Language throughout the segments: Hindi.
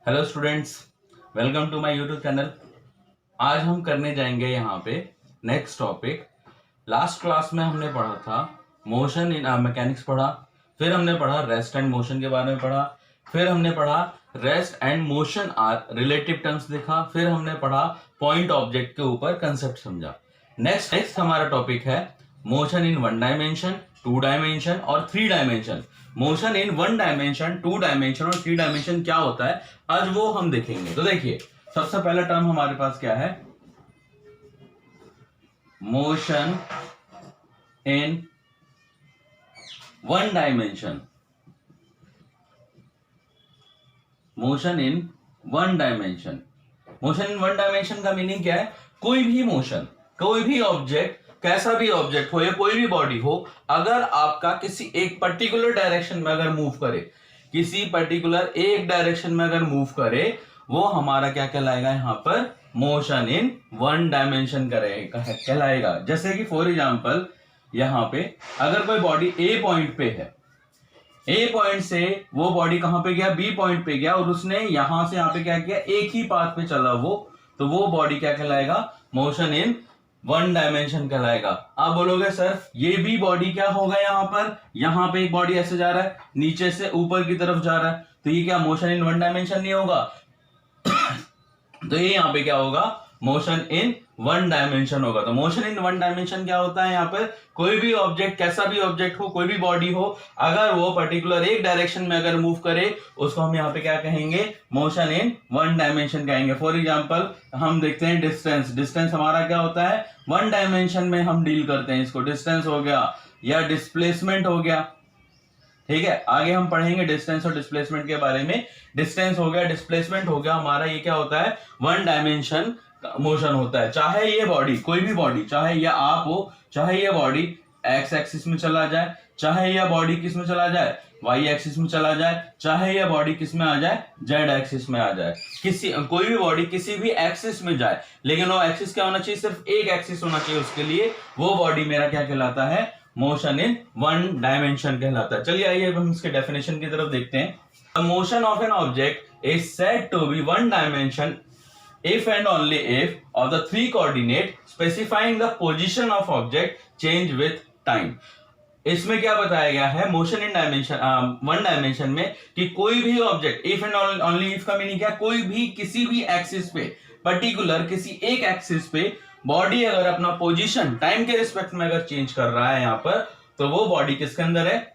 Hello students, welcome to my YouTube channel. आज हम करने जाएंगे यहाँ पे नेक्स्ट टॉपिक। लास्ट क्लास में हमने पढ़ा था मोशन इन मैकेनिक्स पढ़ा, फिर हमने पढ़ा रेस्ट एंड मोशन के बारे में पढ़ा, फिर हमने पढ़ा rest and motion are relative terms देखा, फिर हमने पढ़ा पॉइंट ऑब्जेक्ट के ऊपर कंसेप्ट समझा। नेक्स्ट हमारा टॉपिक है motion in one dimension, two dimension और three dimension. Motion in one dimension, two dimension और थ्री डायमेंशन क्या होता है आज वो हम देखेंगे। तो देखिए, सबसे पहला टर्म हमारे पास क्या है, motion in one dimension. Motion in one dimension, motion in one dimension का मीनिंग क्या है? कोई भी मोशन, कोई भी ऑब्जेक्ट, कैसा भी ऑब्जेक्ट हो या कोई भी बॉडी हो, अगर आपका किसी एक पर्टिकुलर डायरेक्शन में अगर मूव करे, किसी पर्टिकुलर एक डायरेक्शन में अगर मूव करे, वो हमारा क्या कहलाएगा? यहाँ पर मोशन इन वन डायमेंशन कहलाएगा। जैसे कि फॉर एग्जांपल यहाँ पे अगर कोई बॉडी ए पॉइंट पे है, ए पॉइंट से वो बॉडी कहां पे गया? बी पॉइंट पे गया, और उसने यहां से यहां पे क्या किया? एक ही पाथ पे चला वो, तो वो बॉडी क्या कहलाएगा? मोशन इन वन डायमेंशन कहलाएगा। आप बोलोगे सर ये भी बॉडी क्या होगा? यहां पे एक बॉडी ऐसे जा रहा है, नीचे से ऊपर की तरफ जा रहा है, तो ये क्या मोशन इन वन डायमेंशन नहीं होगा? तो ये यहाँ पे क्या होगा? मोशन इन वन डायमेंशन होगा। तो मोशन इन वन डायमेंशन क्या होता है? यहाँ पर कोई भी ऑब्जेक्ट, कैसा भी ऑब्जेक्ट हो, कोई भी बॉडी हो, अगर वो पर्टिकुलर एक डायरेक्शन में अगर मूव करे, उसको हम यहाँ पे क्या कहेंगे? मोशन इन वन डायमेंशन कहेंगे। फॉर एग्जांपल हम देखते हैं डिस्टेंस। डिस्टेंस हमारा क्या होता है? वन डायमेंशन में हम डील करते हैं इसको। डिस्टेंस हो गया या डिस्प्लेसमेंट हो गया, ठीक है। आगे हम पढ़ेंगे डिस्टेंस और डिस्प्लेसमेंट के बारे में। डिस्टेंस हो गया, डिस्प्लेसमेंट हो गया, हमारा ये क्या होता है? वन डायमेंशन मोशन होता है। चाहे ये बॉडी, कोई भी बॉडी, चाहे ये आप हो, चाहे ये बॉडी एक्स एक्सिस में चला जाए, चाहे यह बॉडी किस में चला जाए? वाई एक्सिस में चला जाए, चाहे यह बॉडी किस में आ जाए? जेड एक्सिस में आ जाए। कोई भी बॉडी किसी भी एक्सिस में जाए, लेकिन वो एक्सिस क्या होना चाहिए? सिर्फ एक एक्सिस होना चाहिए उसके लिए। वो बॉडी मेरा क्या कहलाता है? मोशन इन वन डायमेंशन कहलाता है। चलिए आइए हम इसके डेफिनेशन की तरफ देखते हैं। The motion of an object is said to be one dimension if and only if of the three coordinate specifying the position of object change with time. इसमें क्या बताया गया है मोशन इन डायमेंशन वन डायमेंशन में कि कोई भी object, if and only if का मीनिंग क्या? कोई भी किसी भी एक्सिस पे, पर्टिकुलर किसी एक एक्सिस पे बॉडी अगर अपना पोजीशन टाइम के रिस्पेक्ट में अगर चेंज कर रहा है यहाँ पर, तो वो बॉडी किसके अंदर है?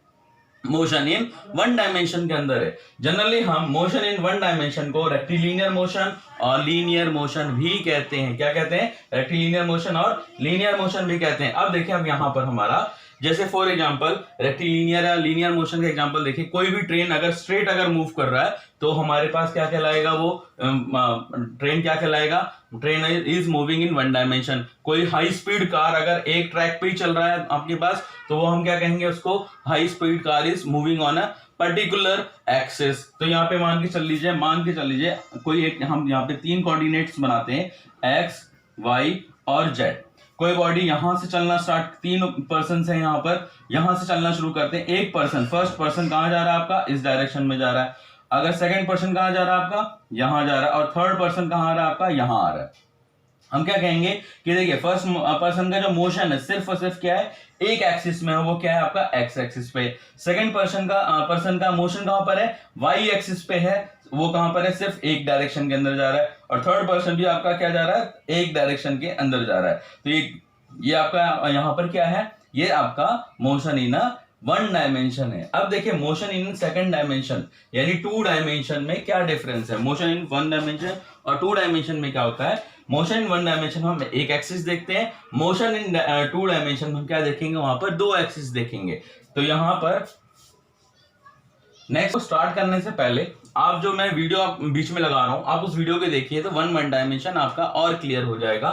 मोशन इन वन डायमेंशन के अंदर है। जनरली हम मोशन इन वन डायमेंशन को रेक्टिलिनियर मोशन और लीनियर मोशन भी कहते हैं। क्या कहते हैं? रेक्टिलिनियर मोशन और लीनियर मोशन भी कहते हैं। अब देखिए, अब यहां पर हमारा जैसे फॉर एग्जांपल रेक्टिलिनियर या लीनियर मोशन का एग्जांपल देखिए। कोई भी ट्रेन अगर स्ट्रेट अगर मूव कर रहा है, तो हमारे पास क्या कहलाएगा? वो ट्रेन क्या कहलाएगा? Train is moving in one dimension. कोई हाई स्पीड कार अगर एक ट्रैक पे ही चल रहा है आपके पास, तो वो हम क्या कहेंगे? उसको high speed car is moving on a particular axis. तो यहाँ पे मान के चल लीजिए कोई एक, हम यहाँ पे तीन कोऑर्डिनेट्स बनाते हैं, एक्स, वाई और जेड। कोई बॉडी यहां से चलना स्टार्ट, तीन पर्सन है यहाँ पर, यहां से चलना शुरू करते हैं। एक पर्सन, फर्स्ट पर्सन कहां जा रहा है आपका? इस डायरेक्शन में जा रहा है। अगर सेकंड पर्सन कहां जा रहा है आपका? यहां जा रहा है। और थर्ड पर्सन कहां आ रहा है आपका? यहां आ रहा है। हम क्या कहेंगे कि देखिए, फर्स्ट पर्सन का जो मोशन है सिर्फ और सिर्फ क्या है? एक एक्सिस में है, वो क्या है आपका? एक्स एक्सिस पे। सेकंड पर्सन का मोशन कहां पर है? वाई एक्सिस पे है, वो कहां पर है? सिर्फ एक डायरेक्शन के अंदर जा रहा है। और थर्ड पर्सन भी आपका क्या जा रहा है? एक डायरेक्शन के अंदर जा रहा है। तो ये आपका यहां पर क्या है? ये आपका मोशन इन वन डायमेंशन है। अब देखिए, मोशन इन सेकंड डायमेंशन यानी टू डायमेंशन में क्या डिफरेंस है? मोशन इन वन डायमेंशन और टू डायमेंशन में क्या होता है? मोशन इन वन डायमेंशन हम एक एक्सिस देखते हैं, मोशन इन टू डायमेंशन हम क्या देखेंगे? वहां पर दो एक्सिस देखेंगे। तो यहां पर नेक्स्ट स्टार्ट करने से पहले आप जो मैं वीडियो बीच में लगा रहा हूं, आप उस वीडियो को देखिए, तो वन डायमेंशन आपका और क्लियर हो जाएगा।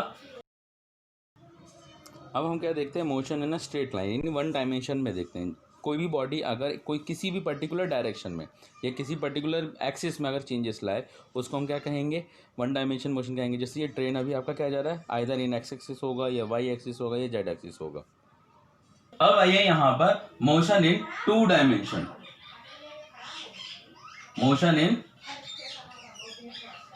अब हम क्या देखते हैं? मोशन इन स्ट्रेट लाइन यानी वन डायमेंशन में देखते हैं। कोई भी बॉडी अगर कोई किसी भी पर्टिकुलर डायरेक्शन में या किसी पर्टिकुलर एक्सिस में अगर चेंजेस लाए, उसको हम क्या कहेंगे? वन डायमेंशन मोशन कहेंगे। जैसे ये ट्रेन अभी आपका क्या जा रहा है? आइदर इन एक्स एक्सिस होगा या वाई एक्सिस होगा या जेड एक्सिस होगा। अब आइए यहां पर motion in two dimension. Motion in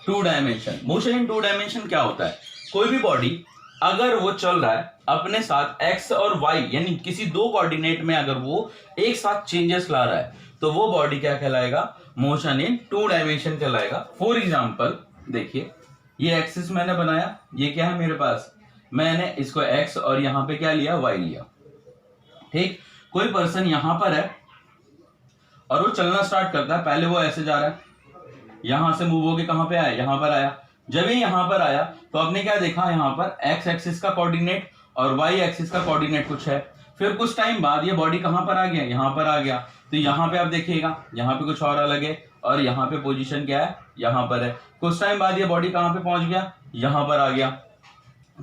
two dimension. Motion in two dimension क्या होता है? कोई भी बॉडी अगर वो चल रहा है अपने साथ एक्स और वाई यानी किसी दो कोऑर्डिनेट में, अगर वो एक साथ चेंजेस ला रहा है तो वो बॉडी क्या कहलाएगा? मोशन इन टू डायमेंशन कहलाएगा। फॉर एग्जांपल देखिए, ये एक्सिस मैंने बनाया, ये क्या है मेरे पास, मैंने इसको एक्स और यहां पे क्या लिया? वाई लिया। ठीक, कोई पर्सन यहां पर है और वो चलना स्टार्ट करता है। पहले वो ऐसे जा रहा है, यहां से मूव होके कहां पे आया? यहां पर आया। जब ये यहां पर आया तो आपने क्या देखा? यहां पर एक्स एक्सिस का कोऑर्डिनेट और वाई एक्सिस का कोऑर्डिनेट कुछ है। फिर कुछ टाइम बाद ये बॉडी कहां पर आ गया? यहां पर आ गया। तो यहां पे आप देखिएगा, यहां पे कुछ और अलग है और यहां पे पोजीशन क्या है? यहां पर है। कुछ टाइम बाद ये बॉडी कहां पे पहुंच गया? यहां पर आ गया।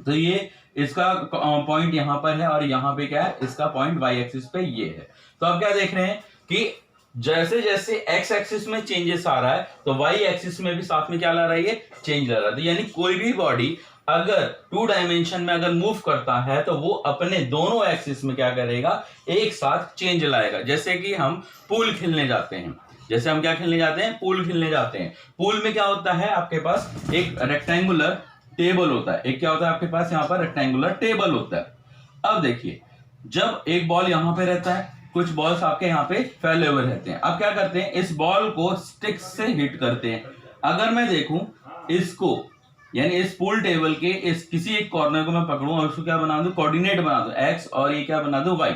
तो ये इसका पॉइंट यहां पर है और यहां पे क्या है? इसका पॉइंट वाई एक्सिस पे ये है। तो आप क्या देख रहे हैं कि जैसे जैसे एक्स एक्सिस में चेंजेस आ रहा है तो वाई एक्सिस में भी साथ में क्या ला रहा है? ये चेंज ला रहा है। तो यानी कोई भी बॉडी अगर टू डायमेंशन में अगर मूव करता है तो वो अपने दोनों एक्सिस में क्या करेगा? एक साथ चेंज लाएगा। जैसे कि हम पूल खेलने जाते हैं, जैसे हम क्या खेलने जाते हैं? पूल खेलने जाते हैं। पूल में क्या होता है? आपके पास एक रेक्टेंगुलर टेबल होता है। एक क्या होता है आपके पास? यहाँ पर रेक्टेंगुलर टेबल होता है। अब देखिए, जब एक बॉल यहां पे रहता है, कुछ बॉल्स आपके यहाँ पे फैले हुए रहते हैं। अब क्या करते हैं? इस बॉल को स्टिक से हिट करते हैं। अगर मैं देखूं इसको, यानी इस पूल टेबल के इस किसी एक कॉर्नर को मैं पकड़ूं और उसको क्या बना दूं? कोऑर्डिनेट बना दूं एक्स और ये क्या बना दूं? वाई।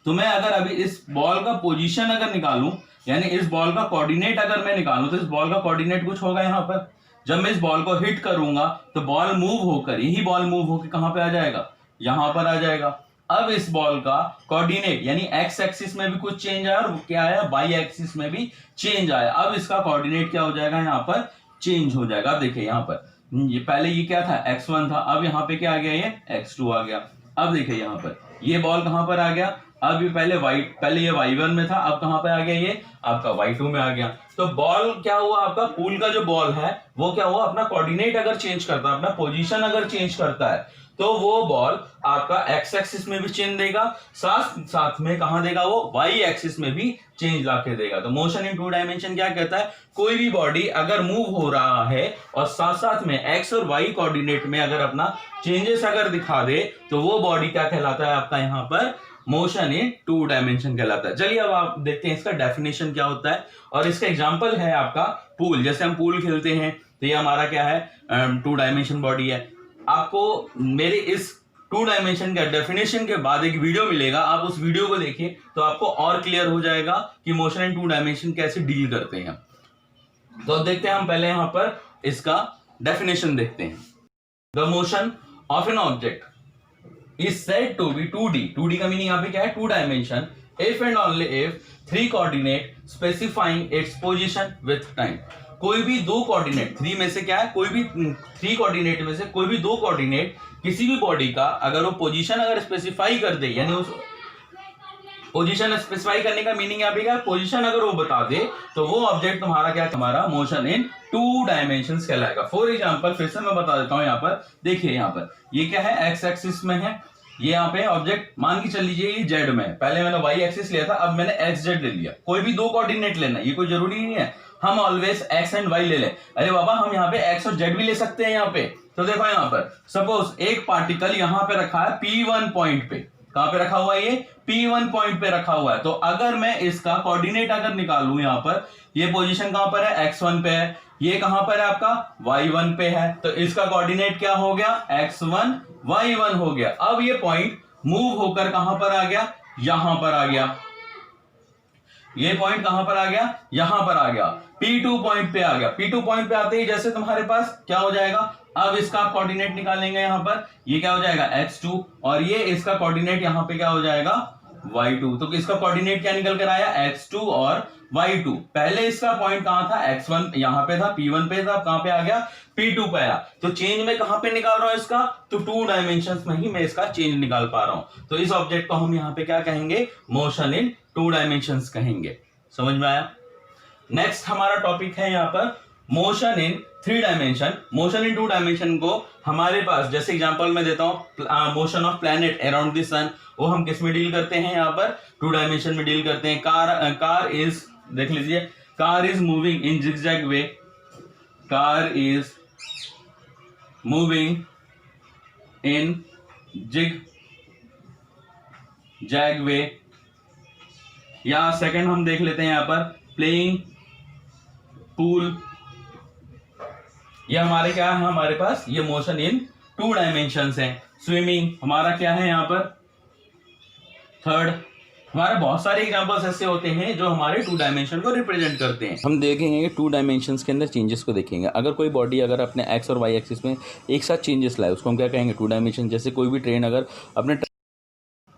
तो मैं अगर अभी इस बॉल का पोजीशन अगर निकालूं, यानी इस बॉल का कोऑर्डिनेट अगर मैं निकालूं, तो इस बॉल का कोऑर्डिनेट कुछ होगा यहाँ पर। जब मैं इस बॉल को हिट करूंगा तो बॉल मूव होकर, यही बॉल मूव होकर कहां पे आ जाएगा? यहां पर आ जाएगा। अब इस बॉल का कोऑर्डिनेट यानी एक्स एक्सिस में भी कुछ चेंज आया और क्या आया? वाई एक्सिस में भी चेंज आया। अब इसका कोऑर्डिनेट क्या हो जाएगा? यहाँ पर चेंज हो जाएगा। अब देखिए यहाँ पर ये पहले ये क्या था? x1 था। अब यहाँ पे क्या आ गया? ये x2 आ गया। अब देखिए यहाँ पर ये बॉल कहां पर आ गया? अब ये पहले ये y1 में था, अब कहां पे आ गया? ये आपका y2 में आ गया। तो बॉल क्या हुआ? आपका पूल का जो बॉल है वो क्या हुआ? अपना कोऑर्डिनेट अगर चेंज करता है, अपना पोजीशन अगर चेंज करता है, तो वो बॉल आपका एक्स एक्सिस में भी चेंज देगा, साथ साथ में कहां देगा? वो वाई एक्सिस में भी चेंज लाके देगा। तो मोशन इन टू डायमेंशन क्या कहता है? कोई भी बॉडी अगर मूव हो रहा है और साथ साथ में एक्स और वाई कोऑर्डिनेट में अगर अपना चेंजेस अगर दिखा दे तो वो बॉडी क्या कहलाता है आपका? यहाँ पर मोशन इन टू डायमेंशन कहलाता है। चलिए अब आप देखते हैं इसका डेफिनेशन क्या होता है। और इसका एग्जांपल है आपका पूल। जैसे हम पूल खेलते हैं तो ये हमारा क्या है? टू डायमेंशन बॉडी है। आपको मेरे इस टू डायमेंशन का डेफिनेशन के बाद एक वीडियो मिलेगा, आप उस वीडियो को देखिए तो आपको और क्लियर हो जाएगा कि मोशन इन टू डायमेंशन कैसे डील करते हैं। तो अब देखते हैं, हम पहले यहां पर इसका डेफिनेशन देखते हैं। The motion of an object is said to be 2D. 2D का मीनिंग यहाँ पे क्या है? Two dimension, if and only if three coordinate specifying its position with time. कोई भी दो कोऑर्डिनेट, थ्री में से क्या है? कोई भी थ्री कोऑर्डिनेट में से कोई भी दो कोऑर्डिनेट किसी भी बॉडी का अगर वो पोजीशन अगर स्पेसिफाई कर दे, यानी उस पोजीशन स्पेसिफाई करने का मीनिंग यहाँ पे क्या है? पोजीशन अगर वो बता दे तो वो ऑब्जेक्ट तुम्हारा क्या? हमारा मोशन इन टू डायमेंशंस कहलाएगा। फॉर एग्जांपल फिर से मैं बता देता हूं, यहाँ पर देखिए, यहाँ पर ये क्या है? एक्स एक्सिस में है। ये यहाँ पे ऑब्जेक्ट मान के चल लीजिए ये जेड में है। पहले मैंने वाई एक्सिस लिया था, अब मैंने एक्स जेड ले लिया। कोई भी दो कोऑर्डिनेट लेना, ये कोई जरूरी नहीं है हम ऑलवेज एक्स एंड वाई ले लें। अरे बाबा, हम यहाँ पे एक्स और जेड भी ले सकते हैं यहाँ पे। तो देखो यहाँ पर सपोज एक पार्टिकल यहाँ पे रखा है P1 पॉइंट पे। कहां पे रखा हुआ है? ये P1 पॉइंट पे रखा हुआ है। तो अगर मैं इसका कोऑर्डिनेट अगर निकालूं, यहाँ पर ये पोजीशन कहां पर है? x1 पे है। ये कहां पर है आपका? y1 पे है। तो इसका कोऑर्डिनेट क्या हो गया? x1 y1 हो गया। अब ये पॉइंट मूव होकर कहां पर आ गया? यहां पर आ गया। ये पॉइंट कहां पर आ गया? यहां पर आ गया। P2 पॉइंट पे आ गया। P2 पॉइंट पे आते ही जैसे तुम्हारे पास क्या हो जाएगा? अब इसका आप कोऑर्डिनेट निकालेंगे, यहां पर ये क्या हो जाएगा? x2 और ये इसका कोऑर्डिनेट यहां पे क्या हो जाएगा? y2। तो इसका कोऑर्डिनेट क्या निकल कर आया? x2 और y2। पहले इसका पॉइंट कहां था? x1 यहां पे था, P1 पे था, कहां पे आ गया? P2 पे आया। तो चेंज में कहां पे निकाल रहा हूं इसका? तो टू डायमेंशंस में ही मैं इसका चेंज निकाल पा रहा हूं। तो इस ऑब्जेक्ट को हम यहां पे क्या कहेंगे? मोशन इन टू डायमेंशंस कहेंगे। समझ में आया? नेक्स्ट हमारा टॉपिक है यहाँ पर motion in three dimension. Motion in two dimension को हमारे पास जैसे एग्जांपल मैं देता हूं, motion of planet around the sun, वो हम किस में डील करते हैं? यहाँ पर टू डायमेंशन में डील करते हैं। कार इज, देख लीजिए, car is moving in zigzag way car is moving in zigzag way, या सेकंड हम देख लेते हैं यहां पर प्लेइंग पूल। ये हमारे क्या है, हमारे पास ये मोशन इन 2 डायमेंशंस है। स्विमिंग हमारा क्या है यहाँ पर थर्ड। हमारे बहुत सारे एग्जांपल्स ऐसे होते हैं जो हमारे 2 डायमेंशन को रिप्रेजेंट करते हैं। हम देखेंगे 2 डायमेंशंस के अंदर चेंजेस को देखेंगे। अगर कोई बॉडी अगर अपने एक्स और वाई एक्सिस में एक साथ चेंजेस लाए उसको हम क्या कहेंगे 2 डायमेंशन। जैसे कोई भी ट्रेन अगर अपने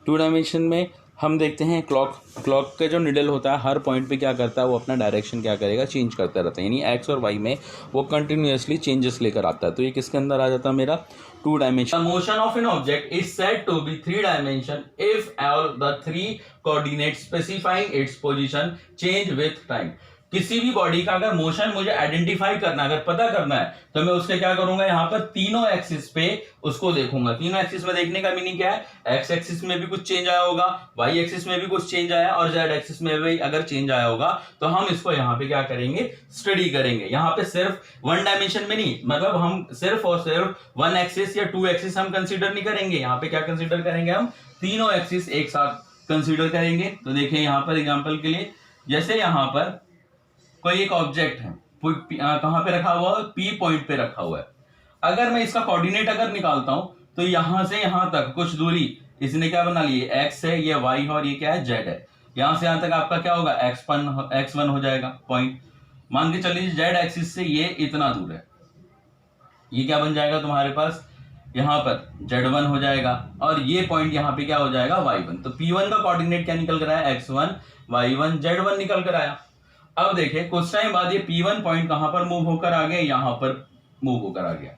2 डायमेंशन में हम देखते हैं क्लॉक के जो निडल होता है हर पॉइंट पे क्या करता है, वो अपना डायरेक्शन क्या करेगा चेंज करता रहता है, यानी एक्स और वाई में वो कंटिन्यूअसली चेंजेस लेकर आता है। तो ये किसके अंदर आ जाता है मेरा 2 dimension. Motion of an object is said to be 3 dimension if all the 3 coordinates specifying its position change with time. किसी भी बॉडी का अगर मोशन मुझे आइडेंटिफाई करना, अगर पता करना है, तो मैं उसके क्या करूंगा, यहाँ पर तीनों एक्सिस पे उसको देखूंगा। तीनों एक्सिस में देखने का मीनिंग क्या है, एक्स एक्सिस में भी कुछ चेंज आया होगा, वाई एक्सिस में भी कुछ चेंज आया और जेड एक्सिस में भी अगर चेंज आया होगा तो हम इसको यहाँ पे क्या करेंगे, स्टडी करेंगे। यहाँ पे सिर्फ 1 डायमेंशन में नहीं, मतलब हम सिर्फ और सिर्फ 1 एक्सिस या 2 एक्सिस हम कंसिडर नहीं करेंगे। यहाँ पे क्या कंसिडर करेंगे, हम तीनों एक्सिस एक साथ कंसिडर करेंगे। तो देखिए यहाँ पर एग्जाम्पल के लिए, जैसे यहाँ पर कोई एक ऑब्जेक्ट है, कहां पे रखा हुआ है, पी पॉइंट पे रखा हुआ है। अगर मैं इसका कोऑर्डिनेट अगर निकालता हूं तो यहां से यहां तक कुछ दूरी इसने क्या बना ली, एक्स है, ये वाई है और ये क्या है, जेड है। यहां से यहां तक आपका क्या होगा, x1 हो जाएगा पॉइंट। मान के चलिए जेड एक्सिस से ये इतना दूर है, ये क्या बन जाएगा तुम्हारे पास, यहां पर z1 हो जाएगा और ये पॉइंट यहां पे क्या हो जाएगा, y1। तो p1 का कोऑर्डिनेट क्या निकल कर आया, x1 y1 z1 निकल कर आया। अब देखिए कुछ टाइम बाद ये P1 पॉइंट कहां पर मूव होकर आ गया, यहां पर मूव होकर आ गया।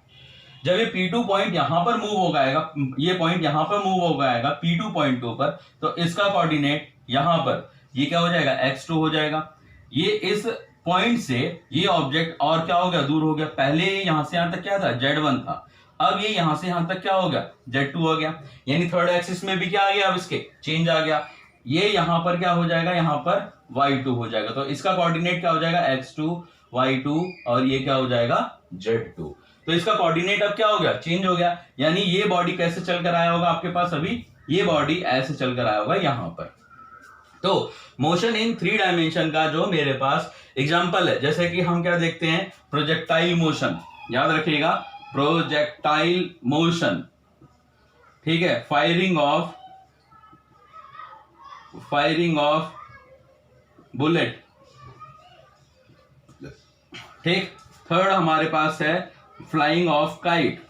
जब ये P2 पॉइंट यहां पर मूव हो गएगा, ये पॉइंट यहां पर मूव हो गएगा P2 पॉइंट के ऊपर, तो इसका कोऑर्डिनेट यहां पर ये क्या हो जाएगा, x2 हो जाएगा। ये इस पॉइंट से ये ऑब्जेक्ट और क्या हो गया, दूर हो गया। पहले यहां से यहां तक क्या था, z1 था, अब ये यहां से यहां तक क्या हो गया, z2 हो गया। यानी थर्ड एक्सिस में भी क्या आ गया, अब इसके चेंज आ गया। ये यहां पर क्या हो जाएगा, यहां पर y2 हो जाएगा। तो इसका कोऑर्डिनेट क्या हो जाएगा, x2 y2 और ये क्या हो जाएगा, z2। तो इसका कोऑर्डिनेट अब क्या हो गया, चेंज हो गया। यानी ये बॉडी कैसे चलकर आया होगा आपके पास, अभी ये बॉडी ऐसे चलकर आया होगा यहां पर। तो मोशन इन 3 डायमेंशन का जो मेरे पास एग्जांपल है, जैसे कि हम क्या देखते हैं, प्रोजेक्टाइल मोशन, याद रखिएगा प्रोजेक्टाइल मोशन, ठीक है, फायरिंग ऑफ बुलेट, ठीक। थर्ड हमारे पास है फ्लाइंग ऑफ काइट।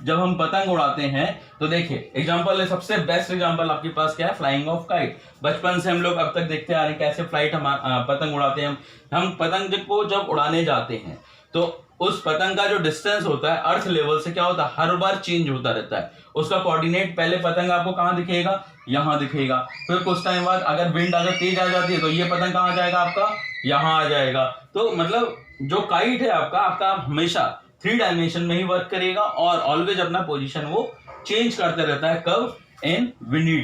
जब हम पतंग उड़ाते हैं तो देखिए एग्जांपल है, सबसे बेस्ट एग्जांपल आपके पास क्या है, फ्लाइंग ऑफ काइट। बचपन से हम लोग अब तक देखते आ रहे हैं कैसे फ्लाइट हम पतंग उड़ाते हैं। हम पतंग को जब उड़ाने जाते हैं तो उस पतंग का जो डिस्टेंस होता है अर्थ लेवल से क्या होता है, हर बार चेंज होता रहता है। उसका कोऑर्डिनेट पहले पतंग आपको कहां दिखेगा, यहां दिखेगा। फिर कुछ टाइम बाद अगर विंड अगर तेज आ जाती है तो ये पतंग कहां जाएगा, आपका यहां आ जाएगा। तो मतलब जो काइट है आपका हमेशा 3 डायमेंशन में ही वर्क करेगा और ऑलवेज अपना पोजीशन वो चेंज करते रहता है। कब, इन विंडी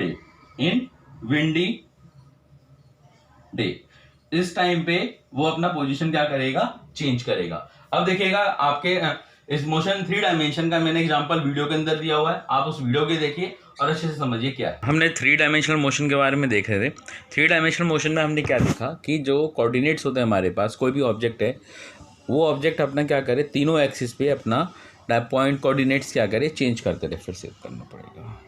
डे, इस टाइम पे वो अपना पोजीशन क्या करेगा, चेंज करेगा। अब देखिएगा आपके इस मोशन 3 डायमेंशन का मैंने एग्जांपल वीडियो के अंदर दिया हुआ है, आप उस वीडियो के देखिए और अच्छे से समझिए क्या है। हमने 3 डायमेंशनल मोशन के बारे में देख रहे थे। 3 डायमेंशनल मोशन में हमने क्या देखा कि जो कोऑर्डिनेट्स होते हैं हमारे पास, कोई भी ऑब्जेक्ट है, वो ऑब्जेक्ट अपना क्या करे, तीनों एक्सिस पे अपना पॉइंट कोऑर्डिनेट्स क्या करे, चेंज करते रहे। फिर से करना पड़ेगा।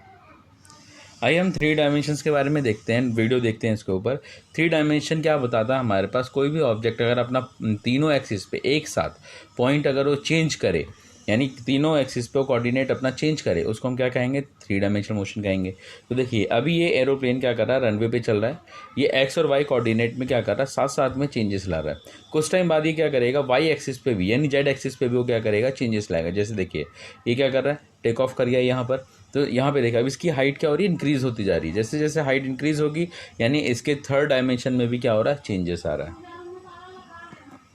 आइए हम 3 डायमेंशंस के बारे में देखते हैं, वीडियो देखते हैं इसके ऊपर। 3 डायमेंशन क्या बताता है, हमारे पास कोई भी ऑब्जेक्ट अगर अपना तीनों एक्सिस पे एक साथ पॉइंट अगर वो चेंज करे, यानी तीनों एक्सिस पे वो कोऑर्डिनेट अपना चेंज करे, उसको हम क्या कहेंगे, 3 डायमेंशनल मोशन कहेंगे। तो देखिए अभी ये एरोप्लेन क्या कर रहा है, रनवे पे चल रहा है, ये एक्स और वाई कोऑर्डिनेट में क्या कर रहा है, साथ साथ में चेंजेस ला रहा है। कुछ टाइम बाद ये क्या करेगा, वाई एक्सिस पे भी यानी जेड एक्सिस पे भी वो क्या करेगा, चेंजेस लाएगा। जैसे देखिए ये क्या कर रहा है, टेक ऑफ कर गया यहाँ पर, तो यहाँ पे देखा अब इसकी हाइट क्या हो रही है, इंक्रीज होती जा रही है। जैसे जैसे हाइट इंक्रीज होगी यानी इसके 3rd डायमेंशन में भी क्या हो रहा है, चेंजेस आ रहा है।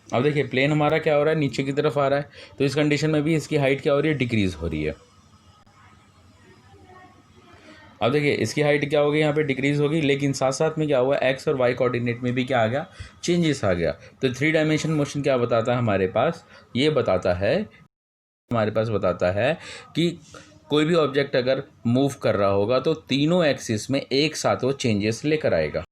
अब देखिए प्लेन हमारा क्या हो रहा है, नीचे की तरफ आ रहा है, तो इस कंडीशन में भी इसकी हाइट क्या हो रही है, डिक्रीज हो रही है। अब देखिए इसकी हाइट क्या होगी, यहाँ पे डिक्रीज होगी, लेकिन साथ साथ में क्या हुआ, एक्स और वाई कोऑर्डिनेट में भी क्या आ गया, चेंजेस आ गया। तो 3 डायमेंशन मोशन क्या बताता है हमारे पास, ये बताता है, हमारे पास बताता है कि कोई भी ऑब्जेक्ट अगर मूव कर रहा होगा तो तीनों एक्सिस में एक साथ वो चेंजेस लेकर आएगा।